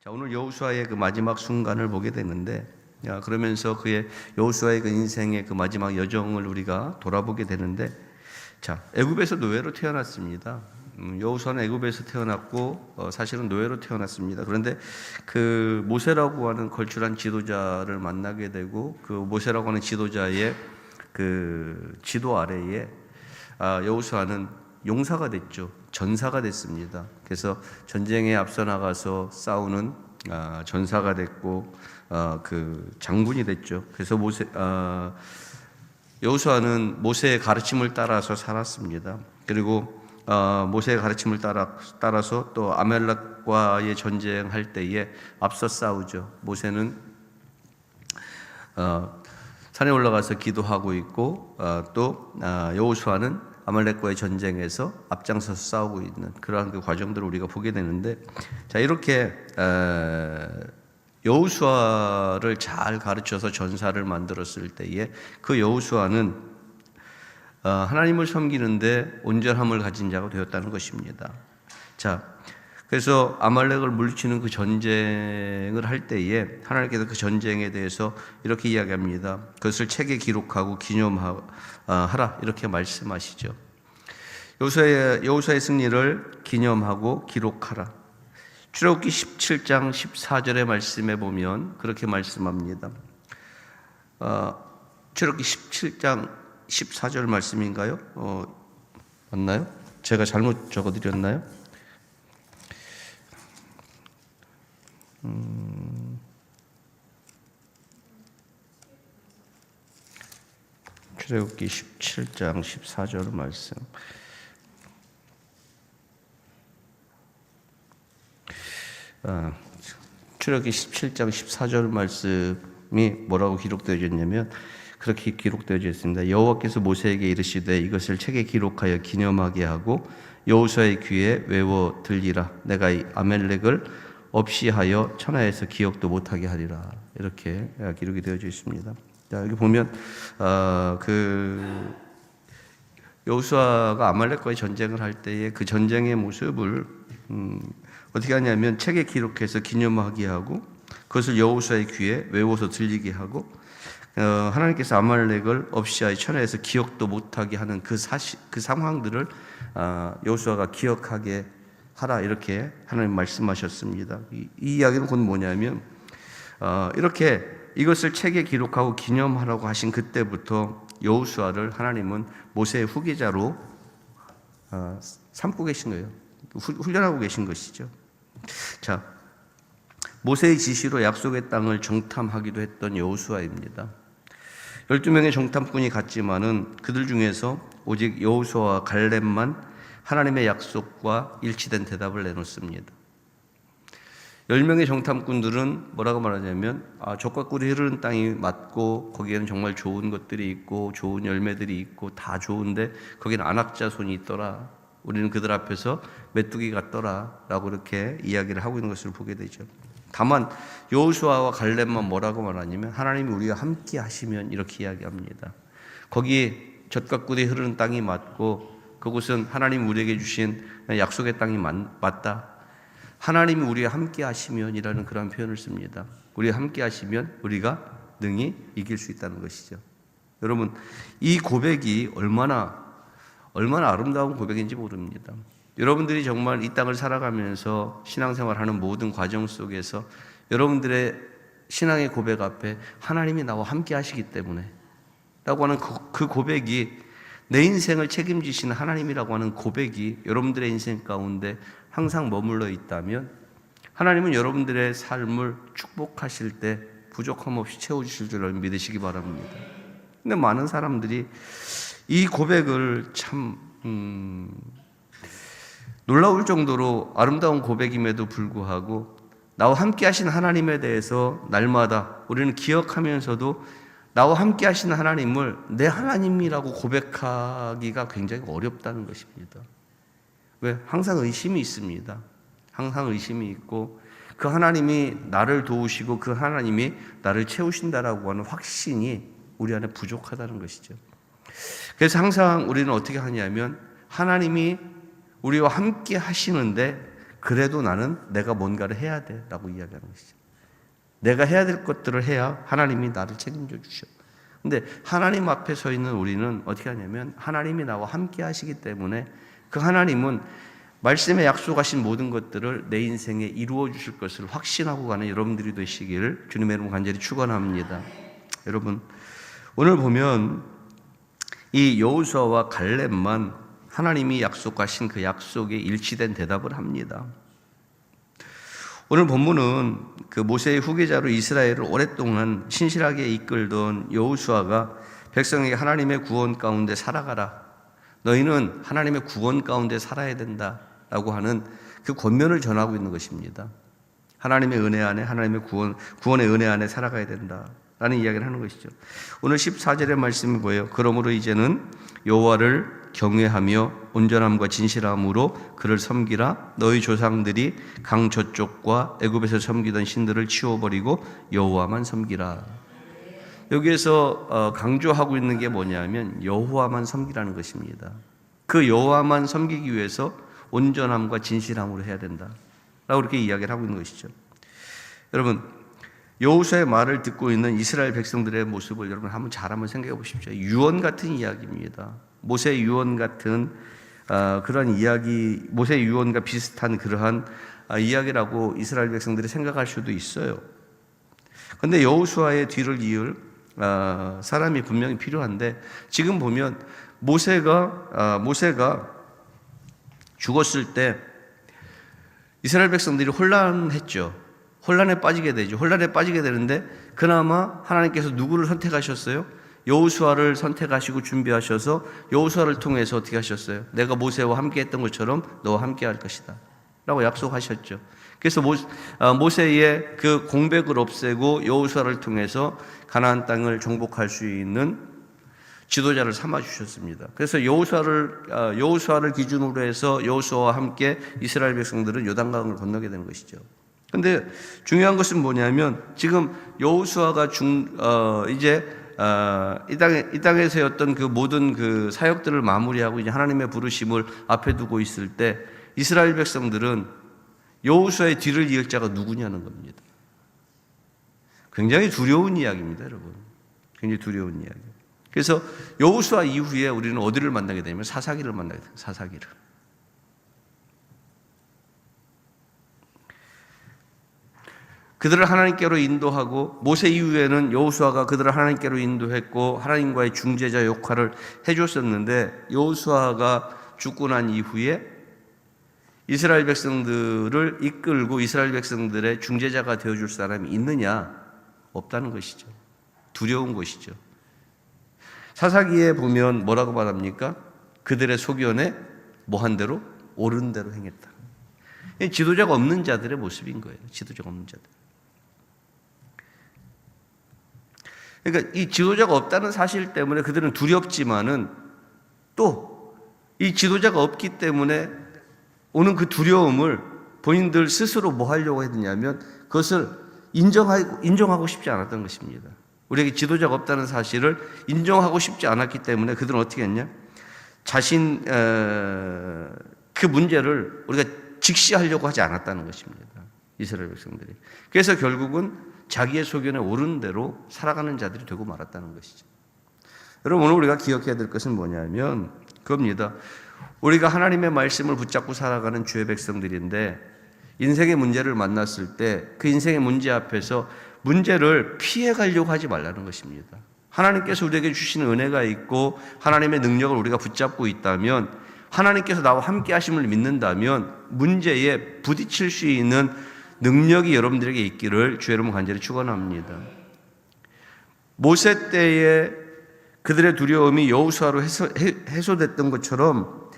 자, 오늘 여호수아의 그 마지막 순간을 보게 되는데, 그러면서 그의 여호수아의 그 인생의 그 마지막 여정을 우리가 돌아보게 되는데, 자, 애굽에서 노예로 태어났습니다. 여호수아는 애굽에서 태어났고 사실은 노예로 태어났습니다. 그런데 그 모세라고 하는 걸출한 지도자를 만나게 되고, 그 모세라고 하는 지도자의 그 지도 아래에 여호수아는 용사가 됐죠. 전사가 됐습니다. 그래서 전쟁에 앞서 나가서 싸우는 전사가 됐고 그 장군이 됐죠. 그래서 여호수아는 모세의 가르침을 따라서 살았습니다. 그리고 모세의 가르침을 따라서 또 아말렉과의 전쟁할 때에 앞서 싸우죠. 모세는 산에 올라가서 기도하고 있고 또 여호수아는 아말렉과의 전쟁에서 앞장서서 싸우고 있는 그러한 그 과정들을 우리가 보게 되는데, 자, 이렇게 여호수아를 잘 가르쳐서 전사를 만들었을 때에 그 여호수아는 하나님을 섬기는데 온전함을 가진 자가 되었다는 것입니다. 자, 그래서 아말렉을 물리치는 그 전쟁을 할 때에 하나님께서 그 전쟁에 대해서 이렇게 이야기합니다. 그것을 책에 기록하고 기념하라, 이렇게 말씀하시죠. 여호수아의 승리를 기념하고 기록하라. 출애굽기 17장 14절의 말씀에 보면 그렇게 말씀합니다. 출애굽기 17장 14절 말씀인가요? 맞나요? 제가 잘못 적어드렸나요? 출애굽기 17장 14절 말씀. 출애굽기 17장 14절 말씀이 뭐라고 기록되어 있냐면 그렇게 기록되어 있습니다. 여호와께서 모세에게 이르시되 이것을 책에 기록하여 기념하게 하고 여호수아의 귀에 외워 들리라. 내가 이 아말렉을 없이 하여 천하에서 기억도 못하게 하리라. 이렇게 기록이 되어져 있습니다. 자, 여기 보면 그 여호수아가 아말렉과의 전쟁을 할 때에 그 전쟁의 모습을 어떻게 하냐면 책에 기록해서 기념하게 하고 그것을 여호수아의 귀에 외워서 들리게 하고 하나님께서 아말렉을 없이 하여 천하에서 기억도 못하게 하는 그 상황들을 여호수아가 기억하게 하라, 이렇게 하나님 말씀하셨습니다. 이 이야기는 곧 뭐냐면 이렇게 이것을 책에 기록하고 기념하라고 하신 그때부터 여호수아를 하나님은 모세의 후계자로 삼고 계신 거예요. 훈련하고 계신 것이죠. 자, 모세의 지시로 약속의 땅을 정탐하기도 했던 여호수아입니다. 12명의 정탐꾼이 갔지만은 그들 중에서 오직 여호수아와 갈렙만 하나님의 약속과 일치된 대답을 내놓습니다. 10명의 정탐꾼들은 뭐라고 말하냐면 젖과 꿀이 흐르는 땅이 맞고 거기에는 정말 좋은 것들이 있고 좋은 열매들이 있고 다 좋은데 거기는 안악자손이 있더라. 우리는 그들 앞에서 메뚜기 같더라 라고 이렇게 이야기를 하고 있는 것을 보게 되죠. 다만 여호수아와 갈렙만 뭐라고 말하냐면 하나님이 우리와 함께 하시면 이렇게 이야기합니다. 거기에 젖과 꿀이 흐르는 땅이 맞고 그곳은 하나님 우리에게 주신 약속의 땅이 맞다. 하나님이 우리와 함께 하시면이라는 그런 표현을 씁니다. 우리와 함께 하시면 우리가 능히 이길 수 있다는 것이죠. 여러분, 이 고백이 얼마나 아름다운 고백인지 모릅니다. 여러분들이 정말 이 땅을 살아가면서 신앙생활하는 모든 과정 속에서 여러분들의 신앙의 고백 앞에 하나님이 나와 함께 하시기 때문에 라고 하는 그 고백이, 내 인생을 책임지시는 하나님이라고 하는 고백이 여러분들의 인생 가운데 항상 머물러 있다면 하나님은 여러분들의 삶을 축복하실 때 부족함 없이 채워주실 줄 믿으시기 바랍니다. 근데 많은 사람들이 이 고백을 참 놀라울 정도로 아름다운 고백임에도 불구하고 나와 함께 하신 하나님에 대해서 날마다 우리는 기억하면서도 나와 함께 하시는 하나님을 내 하나님이라고 고백하기가 굉장히 어렵다는 것입니다. 왜? 항상 의심이 있습니다. 항상 의심이 있고 그 하나님이 나를 도우시고 그 하나님이 나를 채우신다라고 하는 확신이 우리 안에 부족하다는 것이죠. 그래서 항상 우리는 어떻게 하냐면 하나님이 우리와 함께 하시는데 그래도 나는 내가 뭔가를 해야 돼 라고 이야기하는 것이죠. 내가 해야 될 것들을 해야 하나님이 나를 책임져 주셔. 근데 하나님 앞에 서 있는 우리는 어떻게 하냐면 하나님이 나와 함께 하시기 때문에 그 하나님은 말씀에 약속하신 모든 것들을 내 인생에 이루어 주실 것을 확신하고 가는 여러분들이 되시기를 주님의 이름으로 간절히 축원합니다. 여러분, 오늘 보면 이 여호수아와 갈렙만 하나님이 약속하신 그 약속에 일치된 대답을 합니다. 오늘 본문은 그 모세의 후계자로 이스라엘을 오랫동안 신실하게 이끌던 여호수아가 백성에게 하나님의 구원 가운데 살아가라. 너희는 하나님의 구원 가운데 살아야 된다라고 하는 그 권면을 전하고 있는 것입니다. 하나님의 은혜 안에, 하나님의 구원의 은혜 안에 살아가야 된다라는 이야기를 하는 것이죠. 오늘 14절의 말씀이 뭐예요? 그러므로 이제는 여호와를 경외하며 온전함과 진실함으로 그를 섬기라. 너희 조상들이 강 저쪽과 애굽에서 섬기던 신들을 치워버리고 여호와만 섬기라. 여기에서 강조하고 있는 게 뭐냐면 여호와만 섬기라는 것입니다. 그 여호와만 섬기기 위해서 온전함과 진실함으로 해야 된다 라고 그렇게 이야기를 하고 있는 것이죠. 여러분, 여호수아의 말을 듣고 있는 이스라엘 백성들의 모습을 여러분 한번 생각해 보십시오. 유언 같은 이야기입니다. 모세의 유언 같은 그러한 이야기, 모세의 유언과 비슷한 그러한 이야기라고 이스라엘 백성들이 생각할 수도 있어요. 그런데 여호수아의 뒤를 이을 사람이 분명히 필요한데, 지금 보면 모세가 죽었을 때 이스라엘 백성들이 혼란했죠. 혼란에 빠지게 되죠. 혼란에 빠지게 되는데 그나마 하나님께서 누구를 선택하셨어요? 여호수아를 선택하시고 준비하셔서 여호수아를 통해서 어떻게 하셨어요? 내가 모세와 함께 했던 것처럼 너와 함께 할 것이다 라고 약속하셨죠. 그래서 모세의 그 공백을 없애고 여호수아를 통해서 가나안 땅을 정복할 수 있는 지도자를 삼아 주셨습니다. 그래서 여호수아를 기준으로 해서 여호수아와 함께 이스라엘 백성들은 요단강을 건너게 되는 것이죠. 근데 중요한 것은 뭐냐면 지금 여호수아가 이제 이 땅에서의 어떤 그 모든 그 사역들을 마무리하고 이제 하나님의 부르심을 앞에 두고 있을 때 이스라엘 백성들은 여호수아의 뒤를 이을 자가 누구냐는 겁니다. 굉장히 두려운 이야기입니다, 여러분. 굉장히 두려운 이야기. 그래서 여호수아 이후에 우리는 어디를 만나게 되냐면 사사기를 만나게 돼요. 사사기를. 그들을 하나님께로 인도하고, 모세 이후에는 여호수아가 그들을 하나님께로 인도했고 하나님과의 중재자 역할을 해줬었는데, 여호수아가 죽고 난 이후에 이스라엘 백성들을 이끌고 이스라엘 백성들의 중재자가 되어줄 사람이 있느냐? 없다는 것이죠. 두려운 것이죠. 사사기에 보면 뭐라고 말합니까? 그들의 소견에 뭐한 대로? 옳은 대로 행했다. 지도자가 없는 자들의 모습인 거예요. 지도자가 없는 자들. 그러니까 이 지도자가 없다는 사실 때문에 그들은 두렵지만은 또 이 지도자가 없기 때문에 오는 그 두려움을 본인들 스스로 뭐 하려고 했느냐면 그것을 인정하고 싶지 않았던 것입니다. 우리에게 지도자가 없다는 사실을 인정하고 싶지 않았기 때문에 그들은 어떻게 했냐? 그 문제를 우리가 직시하려고 하지 않았다는 것입니다. 이스라엘 백성들이. 그래서 결국은 자기의 소견에 옳은 대로 살아가는 자들이 되고 말았다는 것이죠. 여러분, 오늘 우리가 기억해야 될 것은 뭐냐면 그겁니다. 우리가 하나님의 말씀을 붙잡고 살아가는 주의 백성들인데 인생의 문제를 만났을 때 그 인생의 문제 앞에서 문제를 피해가려고 하지 말라는 것입니다. 하나님께서 우리에게 주시는 은혜가 있고 하나님의 능력을 우리가 붙잡고 있다면, 하나님께서 나와 함께 하심을 믿는다면 문제에 부딪힐 수 있는 능력이 여러분들에게 있기를 주의 이름으로 간절히 축원합니다. 모세 때에 그들의 두려움이 여호수아로 해소됐던 것처럼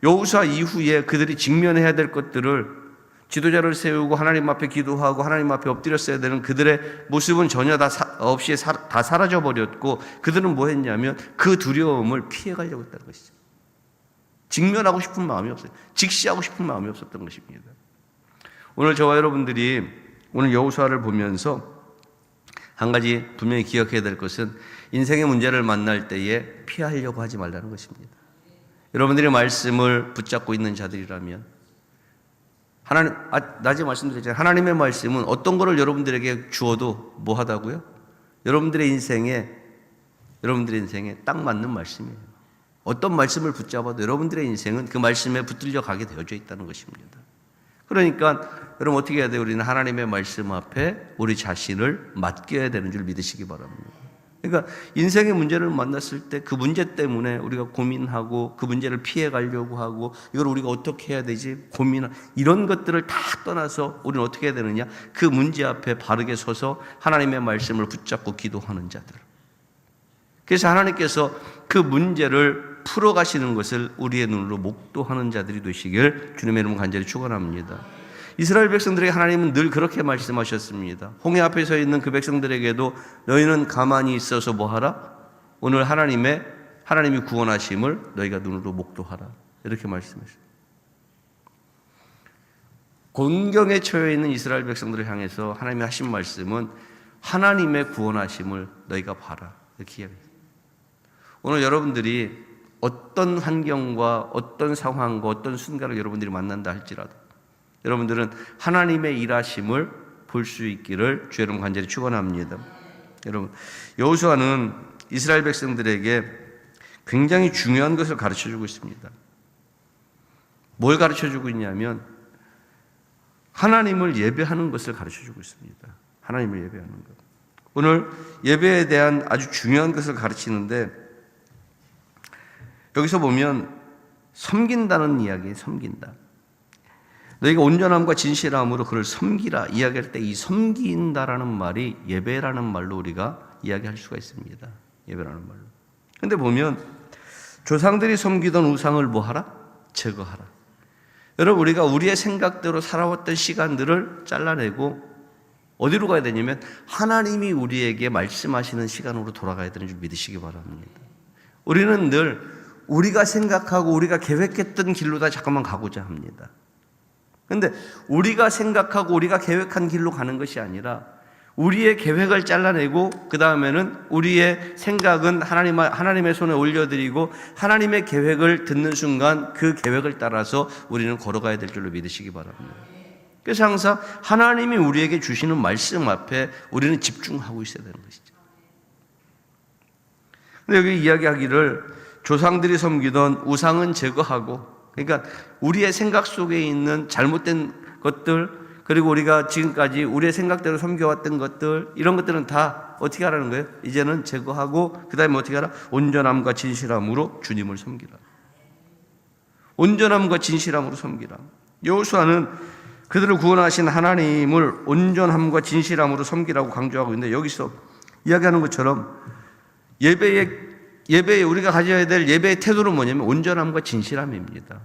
여호수아 이후에 그들이 직면해야 될 것들을, 지도자를 세우고 하나님 앞에 기도하고 하나님 앞에 엎드렸어야 되는 그들의 모습은 전혀 다 사라져 버렸고, 그들은 뭐 했냐면 그 두려움을 피해가려고 했다는 것이죠. 직면하고 싶은 마음이 없어요. 직시하고 싶은 마음이 없었던 것입니다. 오늘 저와 여러분들이 오늘 여호수아를 보면서 한 가지 분명히 기억해야 될 것은 인생의 문제를 만날 때에 피하려고 하지 말라는 것입니다. 여러분들이 말씀을 붙잡고 있는 자들이라면, 하나님, 낮에 말씀드렸잖아요. 하나님의 말씀은 어떤 거를 여러분들에게 주어도 뭐 하다고요? 여러분들의 인생에 딱 맞는 말씀이에요. 어떤 말씀을 붙잡아도 여러분들의 인생은 그 말씀에 붙들려 가게 되어져 있다는 것입니다. 그러니까 여러분 어떻게 해야 돼요? 우리는 하나님의 말씀 앞에 우리 자신을 맡겨야 되는 줄 믿으시기 바랍니다. 그러니까 인생의 문제를 만났을 때 그 문제 때문에 우리가 고민하고 그 문제를 피해 가려고 하고 이걸 우리가 어떻게 해야 되지? 이런 것들을 다 떠나서 우리는 어떻게 해야 되느냐? 그 문제 앞에 바르게 서서 하나님의 말씀을 붙잡고 기도하는 자들. 그래서 하나님께서 그 문제를 풀어가시는 것을 우리의 눈으로 목도하는 자들이 되시길 주님의 이름으로 간절히 축원합니다. 이스라엘 백성들에게 하나님은 늘 그렇게 말씀하셨습니다. 홍해 앞에 서 있는 그 백성들에게도 너희는 가만히 있어서 뭐하라? 오늘 하나님이 구원하심을 너희가 눈으로 목도하라. 이렇게 말씀하셨습니다. 곤경에 처해 있는 이스라엘 백성들을 향해서 하나님이 하신 말씀은 하나님의 구원하심을 너희가 봐라. 이렇게 이야기합니다. 오늘 여러분들이 어떤 환경과 어떤 상황과 어떤 순간을 여러분들이 만난다 할지라도 여러분들은 하나님의 일하심을 볼 수 있기를 주 여러분 간절히 축원합니다. 여러분, 여호수아는 이스라엘 백성들에게 굉장히 중요한 것을 가르쳐주고 있습니다. 뭘 가르쳐주고 있냐면 하나님을 예배하는 것을 가르쳐주고 있습니다. 하나님을 예배하는 것. 오늘 예배에 대한 아주 중요한 것을 가르치는데 여기서 보면 섬긴다는 이야기에 섬긴다. 너희가 온전함과 진실함으로 그를 섬기라 이야기할 때 이 섬긴다라는 말이 예배라는 말로 우리가 이야기할 수가 있습니다. 예배라는 말로. 근데 보면 조상들이 섬기던 우상을 뭐하라? 제거하라. 여러분 우리가 우리의 생각대로 살아왔던 시간들을 잘라내고 어디로 가야 되냐면 하나님이 우리에게 말씀하시는 시간으로 돌아가야 되는 줄 믿으시기 바랍니다. 우리는 늘 우리가 생각하고 우리가 계획했던 길로 다 잠깐만 가고자 합니다. 그런데 우리가 생각하고 우리가 계획한 길로 가는 것이 아니라 우리의 계획을 잘라내고 그 다음에는 우리의 생각은 하나님의 손에 올려드리고 하나님의 계획을 듣는 순간 그 계획을 따라서 우리는 걸어가야 될 줄로 믿으시기 바랍니다. 그래서 항상 하나님이 우리에게 주시는 말씀 앞에 우리는 집중하고 있어야 되는 것이죠. 근데 여기 이야기하기를 조상들이 섬기던 우상은 제거하고, 그러니까 우리의 생각 속에 있는 잘못된 것들, 그리고 우리가 지금까지 우리의 생각대로 섬겨왔던 것들, 이런 것들은 다 어떻게 하라는 거예요? 이제는 제거하고 그 다음에 어떻게 하라? 온전함과 진실함으로 주님을 섬기라. 온전함과 진실함으로 섬기라. 여호수아는 그들을 구원하신 하나님을 온전함과 진실함으로 섬기라고 강조하고 있는데 여기서 이야기하는 것처럼 예배에 우리가 가져야 될 예배의 태도는 뭐냐면 온전함과 진실함입니다.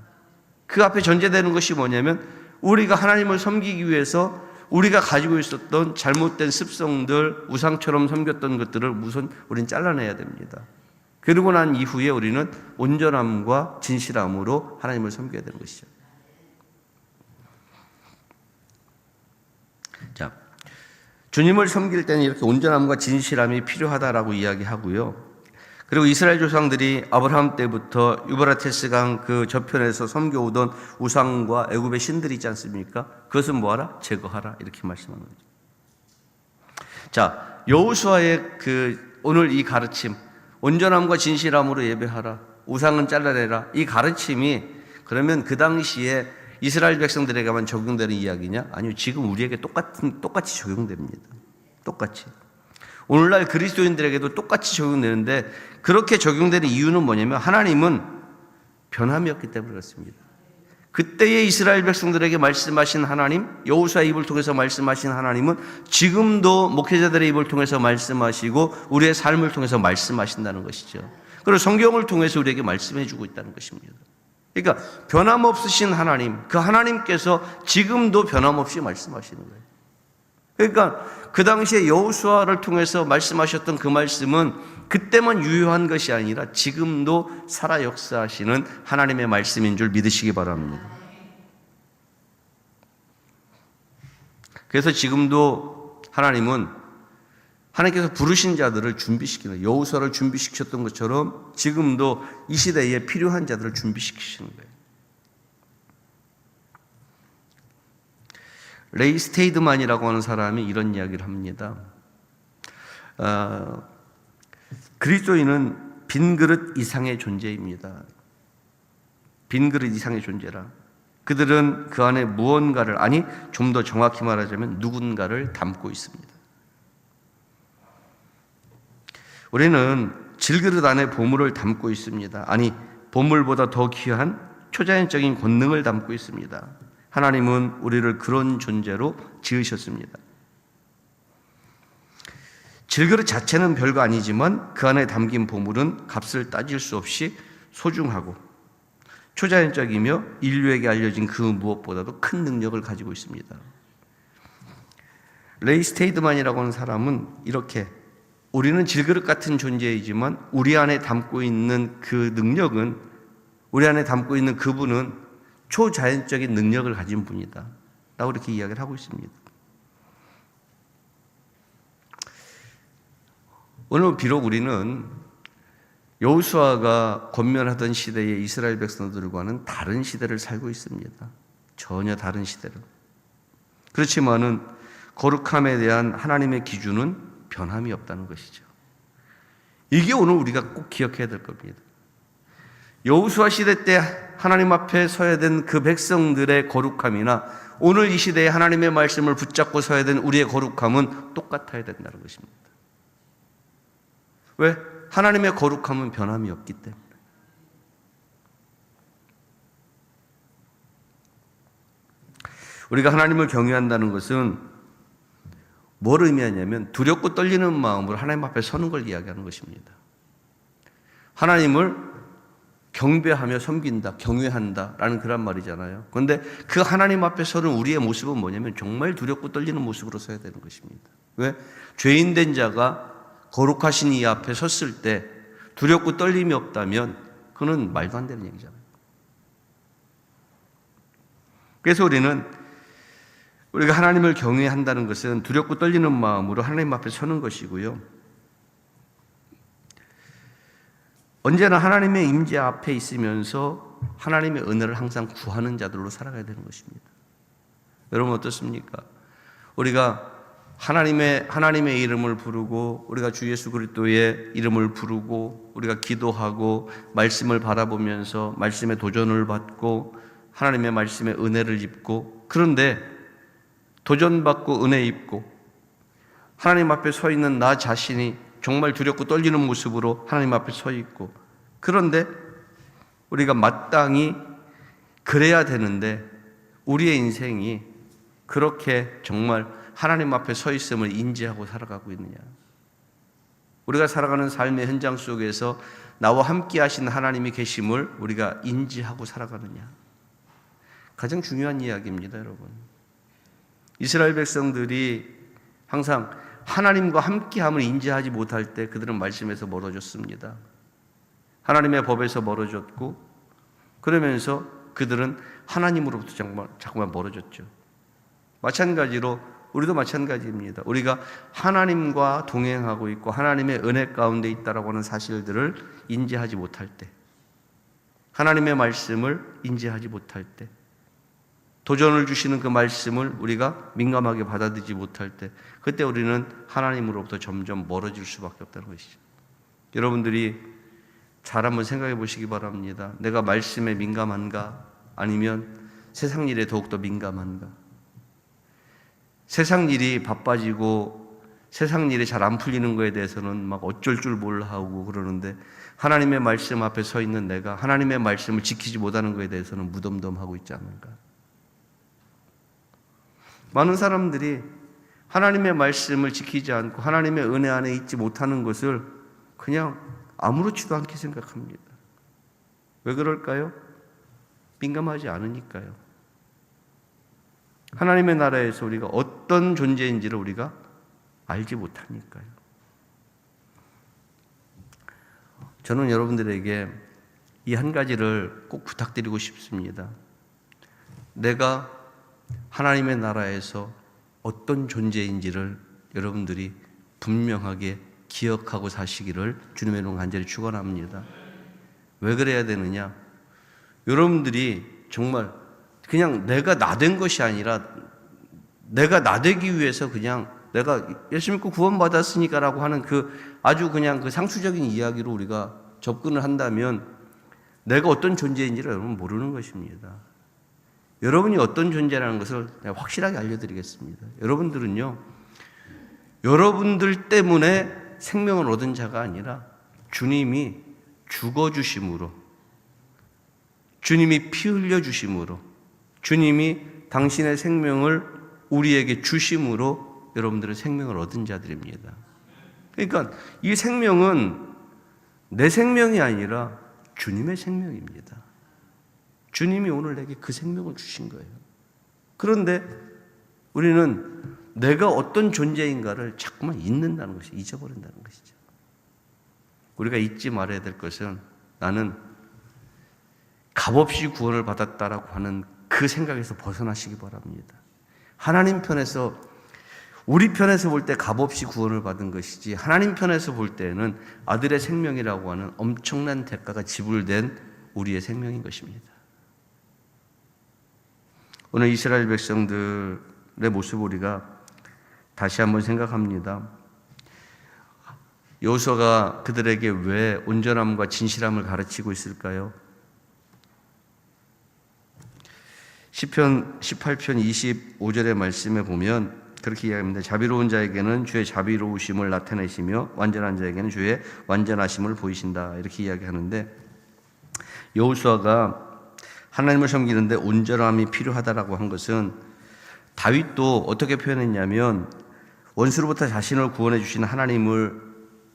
그 앞에 전제되는 것이 뭐냐면 우리가 하나님을 섬기기 위해서 우리가 가지고 있었던 잘못된 습성들, 우상처럼 섬겼던 것들을 우선 우리는 잘라내야 됩니다. 그러고 난 이후에 우리는 온전함과 진실함으로 하나님을 섬겨야 되는 것이죠. 자, 주님을 섬길 때는 이렇게 온전함과 진실함이 필요하다라고 이야기하고요. 그리고 이스라엘 조상들이 아브라함 때부터 유브라테스 강 그 저편에서 섬겨오던 우상과 애굽의 신들이 있지 않습니까? 그것은 뭐하라? 제거하라. 이렇게 말씀하는 거죠. 자, 여호수아의 오늘 이 가르침, 온전함과 진실함으로 예배하라, 우상은 잘라내라, 이 가르침이 그러면 그 당시에 이스라엘 백성들에게만 적용되는 이야기냐? 아니요, 지금 우리에게 똑같이 적용됩니다. 똑같이. 오늘날 그리스도인들에게도 똑같이 적용되는데 그렇게 적용되는 이유는 뭐냐면 하나님은 변함이 없기 때문에 그렇습니다. 그때의 이스라엘 백성들에게 말씀하신 하나님, 여호수아의 입을 통해서 말씀하신 하나님은 지금도 목회자들의 입을 통해서 말씀하시고 우리의 삶을 통해서 말씀하신다는 것이죠. 그리고 성경을 통해서 우리에게 말씀해 주고 있다는 것입니다. 그러니까 변함없으신 하나님, 그 하나님께서 지금도 변함없이 말씀하시는 거예요. 그러니까 그 당시에 여호수아를 통해서 말씀하셨던 그 말씀은 그때만 유효한 것이 아니라 지금도 살아 역사하시는 하나님의 말씀인 줄 믿으시기 바랍니다. 그래서 지금도 하나님께서 부르신 자들을 준비시키는, 여호수아를 준비시켰던 것처럼 지금도 이 시대에 필요한 자들을 준비시키시는 거예요. 레이 스테이드만이라고 하는 사람이 이런 이야기를 합니다. 그리스도인은 빈 그릇 이상의 존재입니다. 빈 그릇 이상의 존재라. 그들은 그 안에 무언가를, 아니 좀 더 정확히 말하자면 누군가를 담고 있습니다. 우리는 질그릇 안에 보물을 담고 있습니다. 아니 보물보다 더 귀한 초자연적인 권능을 담고 있습니다. 하나님은 우리를 그런 존재로 지으셨습니다. 질그릇 자체는 별거 아니지만 그 안에 담긴 보물은 값을 따질 수 없이 소중하고 초자연적이며 인류에게 알려진 그 무엇보다도 큰 능력을 가지고 있습니다. 레이 스테이드만이라고 하는 사람은 이렇게, 우리는 질그릇 같은 존재이지만 우리 안에 담고 있는 그 능력은, 우리 안에 담고 있는 그분은 초자연적인 능력을 가진 분이다 라고 이렇게 이야기를 하고 있습니다. 오늘 비록 우리는 여호수아가 권면하던 시대의 이스라엘 백성들과는 다른 시대를 살고 있습니다. 전혀 다른 시대를. 그렇지만은 거룩함에 대한 하나님의 기준은 변함이 없다는 것이죠. 이게 오늘 우리가 꼭 기억해야 될 겁니다. 여호수아 시대 때 하나님 앞에 서야 된 그 백성들의 거룩함이나 오늘 이 시대에 하나님의 말씀을 붙잡고 서야 된 우리의 거룩함은 똑같아야 된다는 것입니다. 왜? 하나님의 거룩함은 변함이 없기 때문에. 우리가 하나님을 경외한다는 것은 뭘 의미하냐면 두렵고 떨리는 마음으로 하나님 앞에 서는 걸 이야기하는 것입니다. 하나님을 경배하며 섬긴다, 경외한다 라는 그런 말이잖아요. 그런데 그 하나님 앞에 서는 우리의 모습은 뭐냐면 정말 두렵고 떨리는 모습으로 서야 되는 것입니다. 왜? 죄인된 자가 거룩하신 이 앞에 섰을 때 두렵고 떨림이 없다면 그건 말도 안 되는 얘기잖아요. 그래서 우리가 하나님을 경외한다는 것은 두렵고 떨리는 마음으로 하나님 앞에 서는 것이고요. 언제나 하나님의 임재 앞에 있으면서 하나님의 은혜를 항상 구하는 자들로 살아가야 되는 것입니다. 여러분 어떻습니까? 우리가 하나님의 이름을 부르고, 우리가 주 예수 그리스도의 이름을 부르고, 우리가 기도하고 말씀을 바라보면서 말씀의 도전을 받고 하나님의 말씀에 은혜를 입고, 그런데 도전받고 은혜 입고 하나님 앞에 서 있는 나 자신이 정말 두렵고 떨리는 모습으로 하나님 앞에 서 있고, 그런데 우리가 마땅히 그래야 되는데 우리의 인생이 그렇게 정말 하나님 앞에 서 있음을 인지하고 살아가고 있느냐? 우리가 살아가는 삶의 현장 속에서 나와 함께 하신 하나님이 계심을 우리가 인지하고 살아가느냐? 가장 중요한 이야기입니다, 여러분. 이스라엘 백성들이 항상 하나님과 함께함을 인지하지 못할 때 그들은 말씀에서 멀어졌습니다. 하나님의 법에서 멀어졌고, 그러면서 그들은 하나님으로부터 자꾸만 멀어졌죠. 마찬가지로 우리도 마찬가지입니다. 우리가 하나님과 동행하고 있고 하나님의 은혜 가운데 있다라고 하는 사실들을 인지하지 못할 때, 하나님의 말씀을 인지하지 못할 때, 도전을 주시는 그 말씀을 우리가 민감하게 받아들이지 못할 때, 그때 우리는 하나님으로부터 점점 멀어질 수밖에 없다는 것이죠. 여러분들이 잘 한번 생각해 보시기 바랍니다. 내가 말씀에 민감한가? 아니면 세상 일에 더욱더 민감한가? 세상 일이 바빠지고 세상 일이 잘 안 풀리는 거에 대해서는 막 어쩔 줄 몰라 하고 그러는데, 하나님의 말씀 앞에 서 있는 내가 하나님의 말씀을 지키지 못하는 거에 대해서는 무덤덤하고 있지 않는가? 많은 사람들이 하나님의 말씀을 지키지 않고 하나님의 은혜 안에 있지 못하는 것을 그냥 아무렇지도 않게 생각합니다. 왜 그럴까요? 민감하지 않으니까요. 하나님의 나라에서 우리가 어떤 존재인지를 우리가 알지 못하니까요. 저는 여러분들에게 이 한 가지를 꼭 부탁드리고 싶습니다. 내가 하나님의 나라에서 어떤 존재인지를 여러분들이 분명하게 기억하고 사시기를 주님의 이름으로 간절히 축원합니다. 왜 그래야 되느냐? 여러분들이 정말 그냥 내가 나 된 것이 아니라 내가 나되기 위해서 그냥 내가 예수 믿고 구원받았으니까라고 하는 아주 그냥 상투적인 이야기로 우리가 접근을 한다면 내가 어떤 존재인지를 여러분 모르는 것입니다. 여러분이 어떤 존재라는 것을 내가 확실하게 알려드리겠습니다. 여러분들은요, 여러분들 때문에 생명을 얻은 자가 아니라 주님이 죽어주심으로, 주님이 피 흘려주심으로, 주님이 당신의 생명을 우리에게 주심으로 여러분들은 생명을 얻은 자들입니다. 그러니까 이 생명은 내 생명이 아니라 주님의 생명입니다. 주님이 오늘 내게 그 생명을 주신 거예요. 그런데 우리는 내가 어떤 존재인가를 자꾸만 잊는다는 것이, 잊어버린다는 것이죠. 우리가 잊지 말아야 될 것은 나는 값없이 구원을 받았다라고 하는 그 생각에서 벗어나시기 바랍니다. 하나님 편에서, 우리 편에서 볼 때 값없이 구원을 받은 것이지 하나님 편에서 볼 때는 아들의 생명이라고 하는 엄청난 대가가 지불된 우리의 생명인 것입니다. 오늘 이스라엘 백성들의 모습을 우리가 다시 한번 생각합니다. 여호수아가 그들에게 왜 온전함과 진실함을 가르치고 있을까요? 시편 18편 25절의 말씀에 보면 그렇게 이야기합니다. 자비로운 자에게는 주의 자비로우심을 나타내시며 완전한 자에게는 주의 완전하심을 보이신다, 이렇게 이야기하는데, 여호수아가 하나님을 섬기는데 온전함이 필요하다라고 한 것은 다윗도 어떻게 표현했냐면 원수로부터 자신을 구원해 주시는 하나님을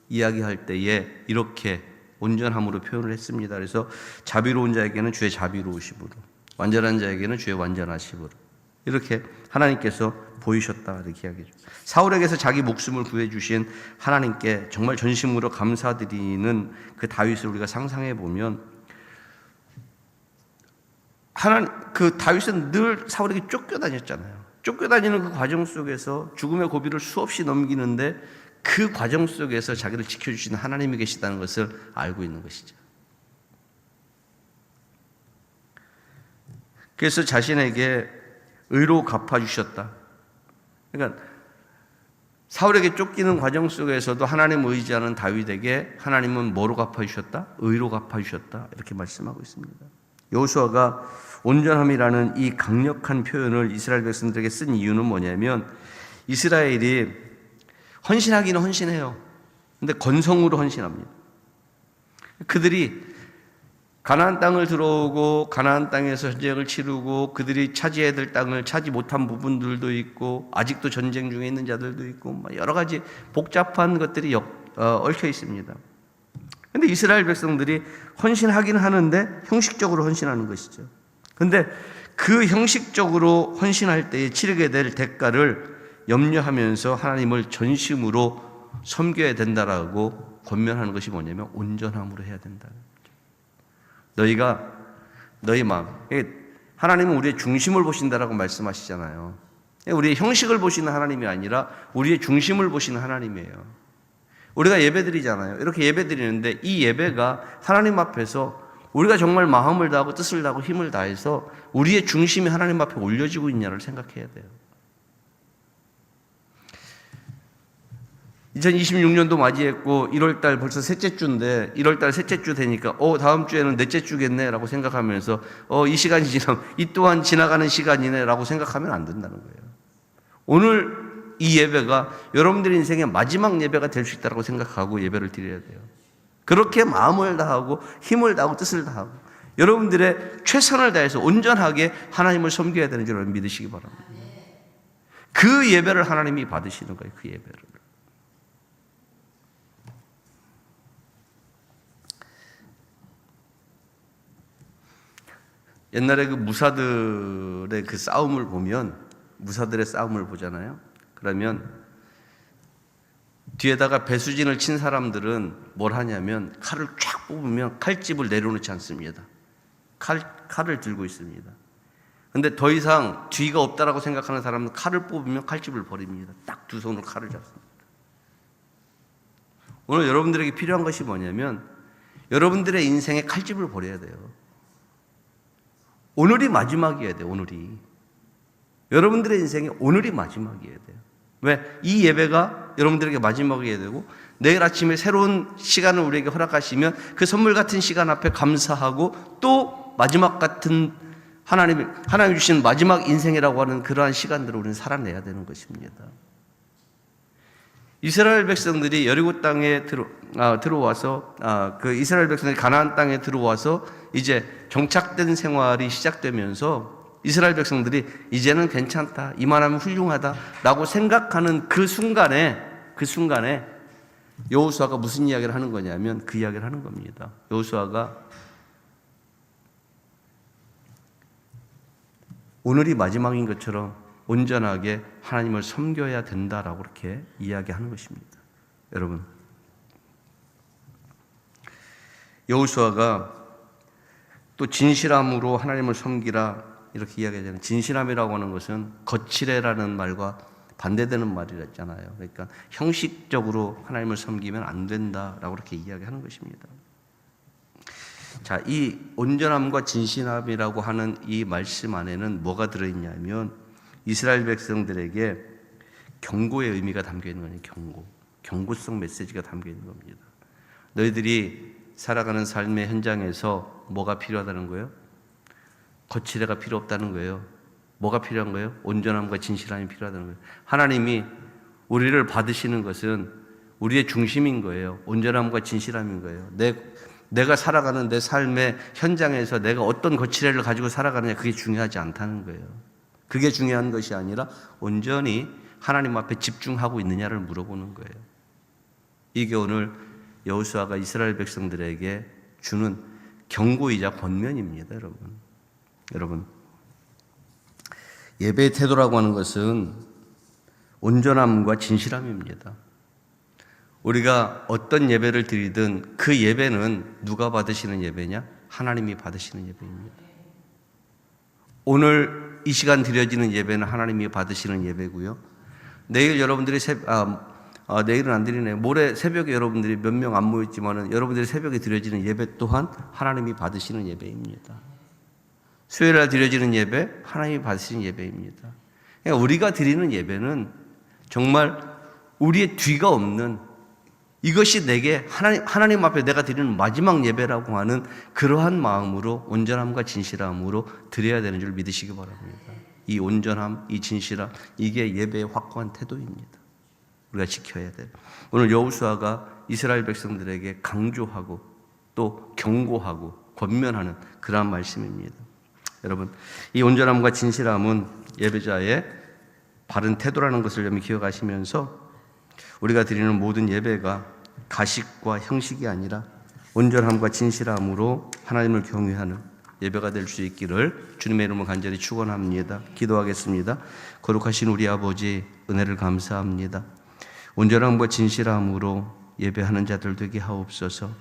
이야기할 때에 이렇게 온전함으로 표현을 했습니다. 그래서 자비로운 자에게는 주의 자비로우심으로, 완전한 자에게는 주의 완전하심으로 이렇게 하나님께서 보이셨다, 이렇게 이야기죠. 사울에게서 자기 목숨을 구해주신 하나님께 정말 전심으로 감사드리는 그 다윗을 우리가 상상해 보면, 그 다윗은 늘 사울에게 쫓겨다녔잖아요. 쫓겨다니는 그 과정 속에서 죽음의 고비를 수없이 넘기는데 그 과정 속에서 자기를 지켜주시는 하나님이 계시다는 것을 알고 있는 것이죠. 그래서 자신에게 의로 갚아주셨다. 그러니까 사울에게 쫓기는 과정 속에서도 하나님을 의지하는 다윗에게 하나님은 뭐로 갚아주셨다? 의로 갚아주셨다, 이렇게 말씀하고 있습니다. 여호수아가 온전함이라는 이 강력한 표현을 이스라엘 백성들에게 쓴 이유는 뭐냐면, 이스라엘이 헌신하기는 헌신해요. 근데 건성으로 헌신합니다. 그들이 가나안 땅을 들어오고 가나안 땅에서 전쟁을 치르고 그들이 차지해야 될 땅을 차지 못한 부분들도 있고 아직도 전쟁 중에 있는 자들도 있고 여러 가지 복잡한 것들이 얽혀 있습니다. 그런데 이스라엘 백성들이 헌신하긴 하는데 형식적으로 헌신하는 것이죠. 그런데 그 형식적으로 헌신할 때에 치르게 될 대가를 염려하면서 하나님을 전심으로 섬겨야 된다라고 권면하는 것이 뭐냐면 온전함으로 해야 된다. 너희 마음, 하나님은 우리의 중심을 보신다라고 말씀하시잖아요. 우리의 형식을 보시는 하나님이 아니라 우리의 중심을 보시는 하나님이에요. 우리가 예배 드리잖아요. 이렇게 예배 드리는데 이 예배가 하나님 앞에서 우리가 정말 마음을 다하고 뜻을 다하고 힘을 다해서 우리의 중심이 하나님 앞에 올려지고 있냐를 생각해야 돼요. 2026년도 맞이했고 1월달 벌써 셋째 주인데 1월달 셋째 주 되니까 다음 주에는 넷째 주겠네 라고 생각하면서 이 시간이 지나면 이 또한 지나가는 시간이네 라고 생각하면 안 된다는 거예요. 오늘 이 예배가 여러분들의 인생의 마지막 예배가 될 수 있다고 생각하고 예배를 드려야 돼요. 그렇게 마음을 다하고 힘을 다하고 뜻을 다하고 여러분들의 최선을 다해서 온전하게 하나님을 섬겨야 되는 줄 믿으시기 바랍니다. 그 예배를 하나님이 받으시는 거예요. 그 예배를. 옛날에 그 무사들의 그 싸움을 보면, 무사들의 싸움을 보잖아요. 그러면 뒤에다가 배수진을 친 사람들은 뭘 하냐면 칼을 쫙 뽑으면 칼집을 내려놓지 않습니다. 칼을 들고 있습니다. 근데 더 이상 뒤가 없다라고 생각하는 사람은 칼을 뽑으면 칼집을 버립니다. 딱 두 손으로 칼을 잡습니다. 오늘 여러분들에게 필요한 것이 뭐냐면 여러분들의 인생에 칼집을 버려야 돼요. 오늘이 마지막이어야 돼요. 오늘이. 여러분들의 인생에 오늘이 마지막이어야 돼요. 왜? 이 예배가 여러분들에게 마지막이어야 되고 내일 아침에 새로운 시간을 우리에게 허락하시면 그 선물 같은 시간 앞에 감사하고 또 마지막 같은 하나님이 주신 마지막 인생이라고 하는 그러한 시간들을 우리는 살아내야 되는 것입니다. 이스라엘 백성들이 여리고 땅에 들어와서 그 이스라엘 백성들이 가나안 땅에 들어와서 이제 정착된 생활이 시작되면서 이스라엘 백성들이 이제는 괜찮다, 이만하면 훌륭하다라고 생각하는 그 순간에 여호수아가 무슨 이야기를 하는 거냐면 그 이야기를 하는 겁니다. 여호수아가 오늘이 마지막인 것처럼 온전하게 하나님을 섬겨야 된다라고 그렇게 이야기하는 것입니다. 여러분, 여호수아가 또 진실함으로 하나님을 섬기라 이렇게 이야기하잖아요. 진실함이라고 하는 것은 거칠애라는 말과 반대되는 말이랬잖아요. 그러니까 형식적으로 하나님을 섬기면 안 된다라고 그렇게 이야기하는 것입니다. 자, 이 온전함과 진실함이라고 하는 이 말씀 안에는 뭐가 들어있냐면 이스라엘 백성들에게 경고의 의미가 담겨 있는 거예요. 경고성 메시지가 담겨 있는 겁니다. 너희들이 살아가는 삶의 현장에서 뭐가 필요하다는 거예요? 거칠애가 필요 없다는 거예요. 뭐가 필요한 거예요? 온전함과 진실함이 필요하다는 거예요. 하나님이 우리를 받으시는 것은 우리의 중심인 거예요. 온전함과 진실함인 거예요. 내가 살아가는 내 삶의 현장에서 내가 어떤 거칠애를 가지고 살아가느냐, 그게 중요하지 않다는 거예요. 그게 중요한 것이 아니라 온전히 하나님 앞에 집중하고 있느냐를 물어보는 거예요. 이게 오늘 여호수아가 이스라엘 백성들에게 주는 경고이자 권면입니다. 여러분, 예배의 태도라고 하는 것은 온전함과 진실함입니다. 우리가 어떤 예배를 드리든 그 예배는 누가 받으시는 예배냐? 하나님이 받으시는 예배입니다. 오늘 이 시간 드려지는 예배는 하나님이 받으시는 예배고요. 내일 여러분들이 내일은 안 드리네요. 모레 새벽에 여러분들이 몇 명 안 모였지만은 여러분들이 새벽에 드려지는 예배 또한 하나님이 받으시는 예배입니다. 수요일날 드려지는 예배, 하나님이 받으시는 예배입니다. 그러니까 우리가 드리는 예배는 정말 우리의 뒤가 없는, 이것이 내게 하나님 앞에 내가 드리는 마지막 예배라고 하는 그러한 마음으로 온전함과 진실함으로 드려야 되는 줄 믿으시기 바랍니다. 이 온전함, 이 진실함, 이게 예배의 확고한 태도입니다. 우리가 지켜야 돼요. 오늘 여호수아가 이스라엘 백성들에게 강조하고 또 경고하고 권면하는 그러한 말씀입니다. 여러분, 이 온전함과 진실함은 예배자의 바른 태도라는 것을 여러분이 기억하시면서 우리가 드리는 모든 예배가 가식과 형식이 아니라 온전함과 진실함으로 하나님을 경외하는 예배가 될 수 있기를 주님의 이름으로 간절히 축원합니다. 기도하겠습니다. 거룩하신 우리 아버지, 은혜를 감사합니다. 온전함과 진실함으로 예배하는 자들 되게 하옵소서.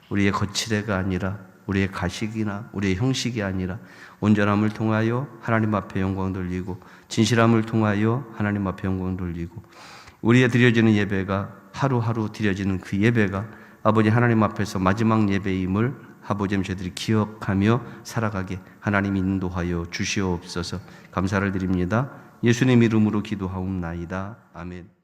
우리의 거칠애가 아니라, 우리의 가식이나 우리의 형식이 아니라 온전함을 통하여 하나님 앞에 영광 돌리고 진실함을 통하여 하나님 앞에 영광 돌리고 우리의 드려지는 예배가 하루하루 드려지는 그 예배가 아버지 하나님 앞에서 마지막 예배임을 아버지 저희들이 기억하며 살아가게 하나님 인도하여 주시옵소서. 감사를 드립니다. 예수님 이름으로 기도하옵나이다. 아멘.